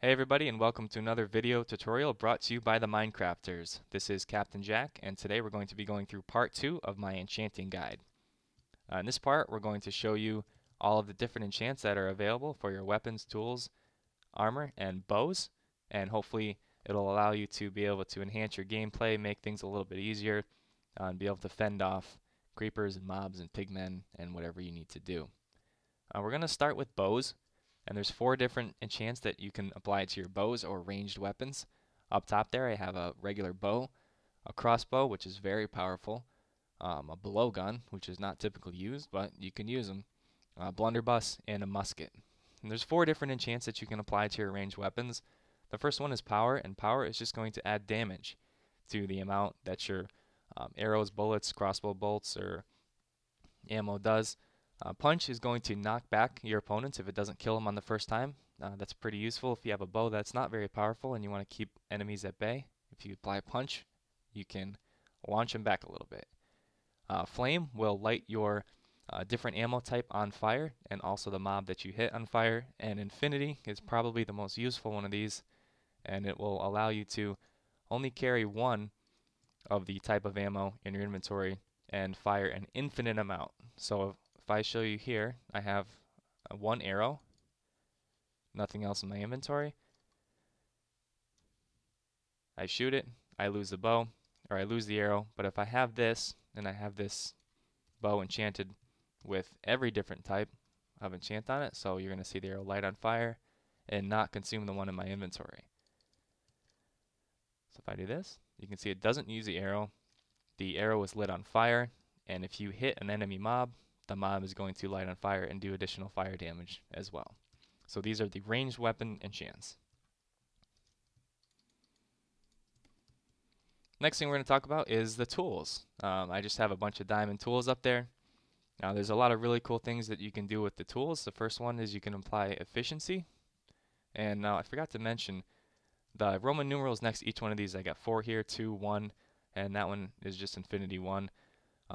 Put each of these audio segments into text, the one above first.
Hey everybody, and welcome to another video tutorial brought to you by TheMindCrafters. This is Captain Jack, and today we're going to be going through part 2 of my enchanting guide. In this part, we're going to show you all of the different enchants that are available for your weapons, tools, armor, and bows, and hopefully it'll allow you to be able to enhance your gameplay, make things a little bit easier, and be able to fend off creepers and mobs and pigmen and whatever you need to do. We're going to start with bows. And there's 4 different enchants that you can apply to your bows or ranged weapons. Up top there I have a regular bow, a crossbow, which is very powerful, a blowgun, which is not typically used, but you can use them, a blunderbuss, and a musket. And there's 4 different enchants that you can apply to your ranged weapons. The first one is power, and power is just going to add damage to the amount that your arrows, bullets, crossbow bolts, or ammo does. Punch is going to knock back your opponents if it doesn't kill them on the first time. That's pretty useful if you have a bow that's not very powerful and you want to keep enemies at bay. If you apply punch, you can launch them back a little bit. Flame will light your different ammo type on fire and also the mob that you hit on fire. And Infinity is probably the most useful one of these, and it will allow you to only carry one of the type of ammo in your inventory and fire an infinite amount. So if I show you here, I have one arrow, nothing else in my inventory. I shoot it, I lose the bow, or I lose the arrow. But if I have this, and I have this bow enchanted with every different type of enchant on it, so you're going to see the arrow light on fire and not consume the one in my inventory. So if I do this, you can see it doesn't use the arrow is lit on fire, and if you hit an enemy mob, the mob is going to light on fire and do additional fire damage as well. So these are the ranged weapon enchants. Next thing we're going to talk about is the tools. I just have a bunch of diamond tools up there. Now there's a lot of really cool things that you can do with the tools. The first one is you can apply efficiency. And now I forgot to mention the Roman numerals next to each one of these. I got 4 here, 2, 1, and that one is just infinity 1.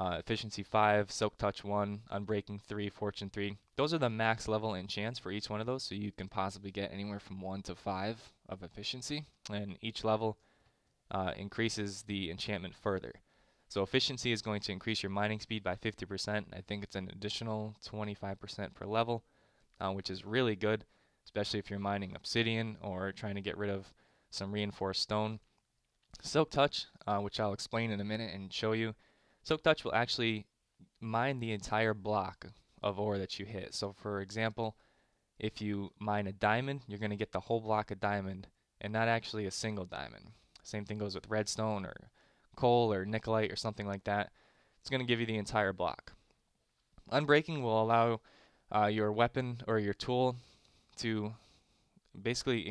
Efficiency 5, Silk Touch 1, Unbreaking 3, Fortune 3. Those are the max level enchants for each one of those, so you can possibly get anywhere from 1 to 5 of efficiency, and each level increases the enchantment further. So efficiency is going to increase your mining speed by 50%. I think it's an additional 25% per level, which is really good, especially if you're mining obsidian or trying to get rid of some reinforced stone. Silk Touch, which I'll explain in a minute and show you. Silk Touch will actually mine the entire block of ore that you hit. So for example, if you mine a diamond, you're going to get the whole block of diamond and not actually a single diamond. Same thing goes with redstone or coal or nickelite or something like that. It's going to give you the entire block. Unbreaking will allow your weapon or your tool to basically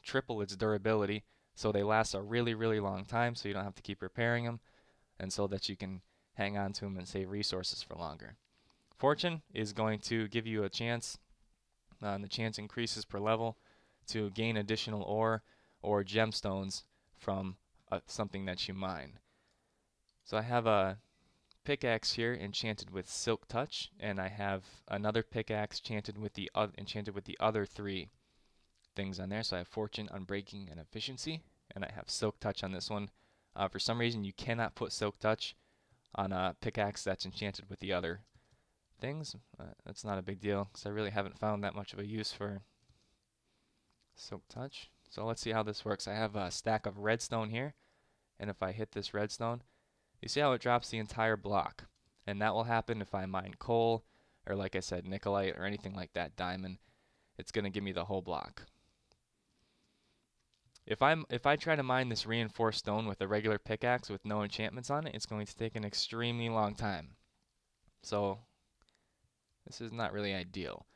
triple its durability, so they last a really, really long time, so you don't have to keep repairing them, and so that you can hang on to them and save resources for longer. Fortune is going to give you a chance, and the chance increases per level, to gain additional ore or gemstones from something that you mine. So I have a pickaxe here enchanted with Silk Touch, and I have another pickaxe enchanted with the other 3 things on there. So I have Fortune, Unbreaking, and Efficiency, and I have Silk Touch on this one. For some reason, you cannot put Silk Touch on a pickaxe that's enchanted with the other things. That's not a big deal, because I really haven't found that much of a use for Silk Touch. So let's see how this works. I have a stack of redstone here, and if I hit this redstone, you see how it drops the entire block. And that will happen if I mine coal, or like I said, nickelite, or anything like that, diamond. It's going to give me the whole block. If I try to mine this reinforced stone with a regular pickaxe with no enchantments on it, it's going to take an extremely long time. So this is not really ideal.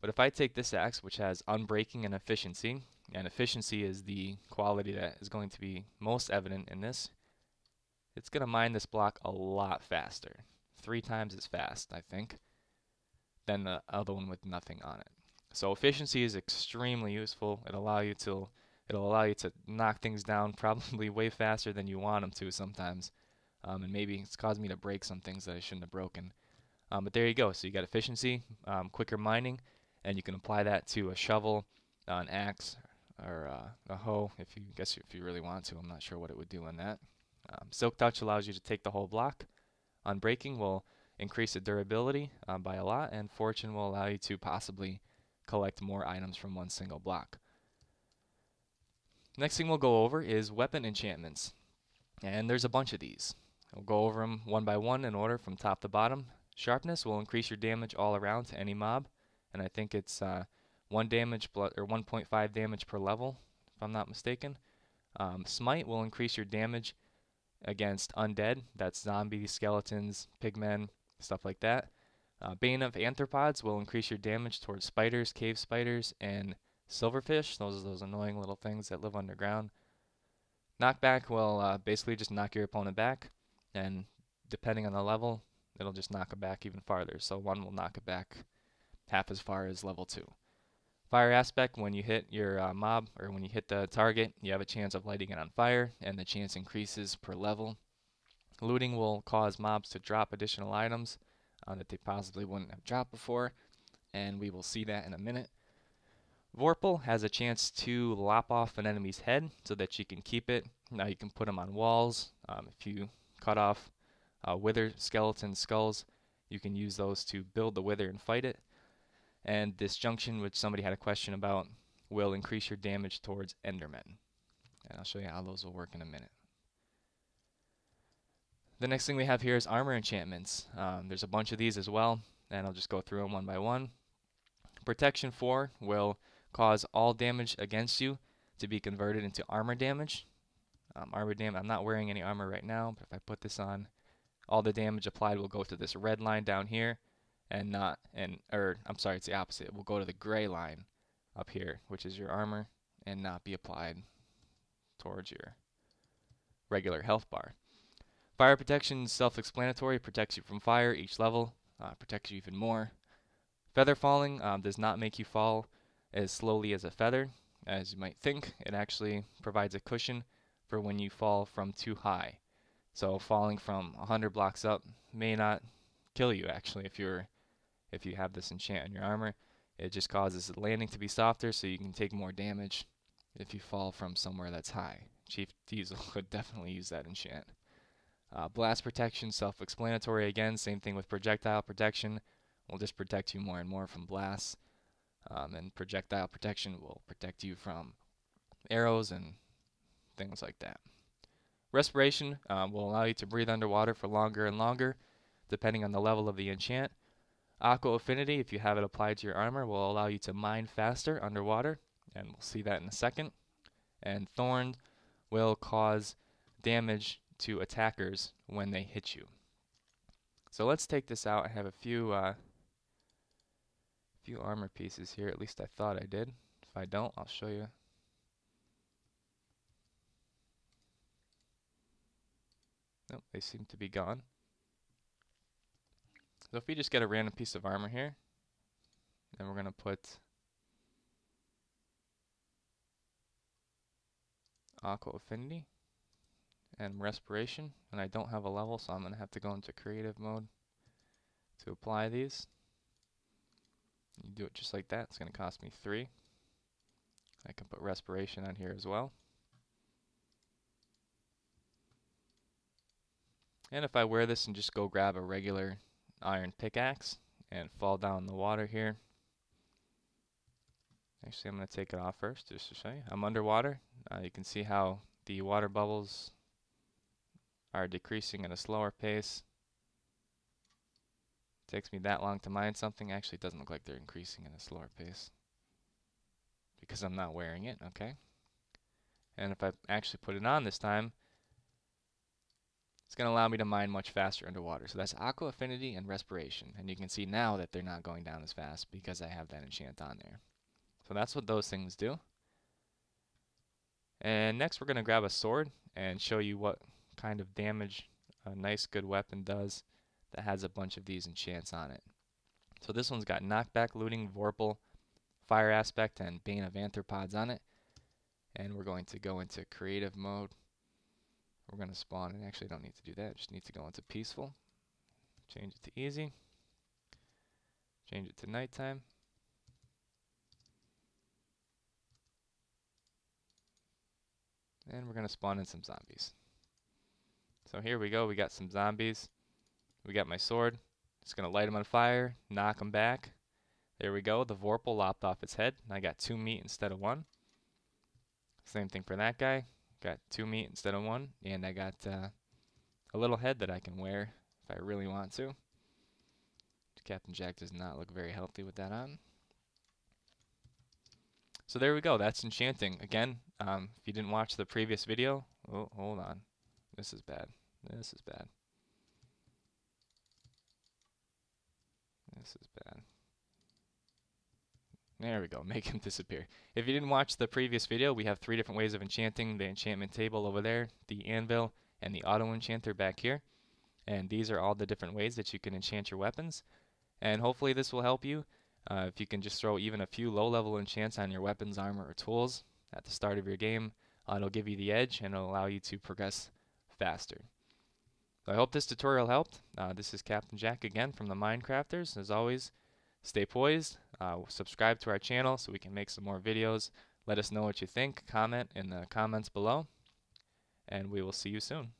But if I take this axe, which has Unbreaking and Efficiency is the quality that is going to be most evident in this, it's going to mine this block a lot faster. 3 times as fast, I think, than the other one with nothing on it. So efficiency is extremely useful. It'll allow you to knock things down probably way faster than you want them to sometimes. And maybe it's caused me to break some things that I shouldn't have broken. But there you go. So you got efficiency, quicker mining, and you can apply that to a shovel, an axe, or a hoe if you really want to. I'm not sure what it would do in that. Silk Touch allows you to take the whole block. Unbreaking will increase the durability by a lot, and Fortune will allow you to possibly collect more items from one single block. Next thing we'll go over is weapon enchantments, and there's a bunch of these. We'll go over them one by one in order from top to bottom. Sharpness will increase your damage all around to any mob, and I think it's 1 damage or 1.5 damage per level, if I'm not mistaken. Smite will increase your damage against undead. That's zombies, skeletons, pigmen, stuff like that. Bane of Arthropods will increase your damage towards spiders, cave spiders, and silverfish. Those are those annoying little things that live underground. Knockback will basically just knock your opponent back, and depending on the level, it'll just knock it back even farther. So 1 will knock it back half as far as level 2. Fire aspect, when you hit your mob, or when you hit the target, you have a chance of lighting it on fire, and the chance increases per level. Looting will cause mobs to drop additional items that they possibly wouldn't have dropped before, and we will see that in a minute. Vorpal has a chance to lop off an enemy's head so that you can keep it. Now you can put them on walls. If you cut off wither skeleton skulls, you can use those to build the wither and fight it. And Disjunction, which somebody had a question about, will increase your damage towards endermen. And I'll show you how those will work in a minute. The next thing we have here is armor enchantments. There's a bunch of these as well, and I'll just go through them one by one. Protection 4 will cause all damage against you to be converted into armor damage. I'm not wearing any armor right now, but if I put this on, all the damage applied will go to this red line down here, and I'm sorry, it's the opposite. It will go to the gray line up here, which is your armor, and not be applied towards your regular health bar. Fire protection is self-explanatory. Protects you from fire. Each level protects you even more. Feather falling does not make you fall as slowly as a feather, as you might think. It actually provides a cushion for when you fall from too high. So falling from 100 blocks up may not kill you actually if you have this enchant in your armor. It just causes the landing to be softer, so you can take more damage if you fall from somewhere that's high. Chief Diesel could definitely use that enchant. Blast protection, self-explanatory again. Same thing with projectile protection. Will just protect you more and more from blasts. And projectile protection will protect you from arrows and things like that. Respiration will allow you to breathe underwater for longer and longer, depending on the level of the enchant. Aqua Affinity, if you have it applied to your armor, will allow you to mine faster underwater, and we'll see that in a second. And Thorn will cause damage to attackers when they hit you. So let's take this out. I have a few armor pieces here. At least I thought I did. If I don't, I'll show you. Nope, they seem to be gone. So if we just get a random piece of armor here, then we're going to put Aqua Affinity and Respiration, and I don't have a level, so I'm going to have to go into creative mode to apply these. You do it just like that. It's going to cost me 3. I can put Respiration on here as well. And if I wear this and just go grab a regular iron pickaxe and fall down in the water here. Actually, I'm going to take it off first just to show you. I'm underwater. You can see how the water bubbles are decreasing at a slower pace. It takes me that long to mine something. Actually, it doesn't look like they're increasing at a slower pace because I'm not wearing it, okay? And if I actually put it on this time, it's going to allow me to mine much faster underwater. So that's Aqua Affinity and Respiration. And you can see now that they're not going down as fast because I have that enchant on there. So that's what those things do. And next we're going to grab a sword and show you what kind of damage a nice good weapon does that has a bunch of these enchants on it. So this one's got Knockback, Looting, Vorpal, Fire Aspect, and Bane of Arthropods on it. And we're going to go into creative mode. We're going to spawn, and actually don't need to do that, just need to go into peaceful. Change it to easy. Change it to nighttime. And we're going to spawn in some zombies. So here we go. We got some zombies. We got my sword. Just going to light them on fire, knock them back. There we go. The Vorpal lopped off its head. I got 2 meat instead of 1. Same thing for that guy. Got 2 meat instead of 1. And I got a little head that I can wear if I really want to. Captain Jack does not look very healthy with that on. So there we go. That's enchanting. Again, if you didn't watch the previous video, oh, hold on. This is bad. This is bad. This is bad. There we go. Make him disappear. If you didn't watch the previous video, we have 3 different ways of enchanting. The enchantment table over there, the anvil, and the auto enchanter back here. And these are all the different ways that you can enchant your weapons. And hopefully this will help you. If you can just throw even a few low-level enchants on your weapons, armor, or tools at the start of your game, it'll give you the edge and it'll allow you to progress faster. So I hope this tutorial helped. This is Captain Jack again from TheMindCrafters. As always, stay poised. Subscribe to our channel so we can make some more videos. Let us know what you think. Comment in the comments below. And we will see you soon.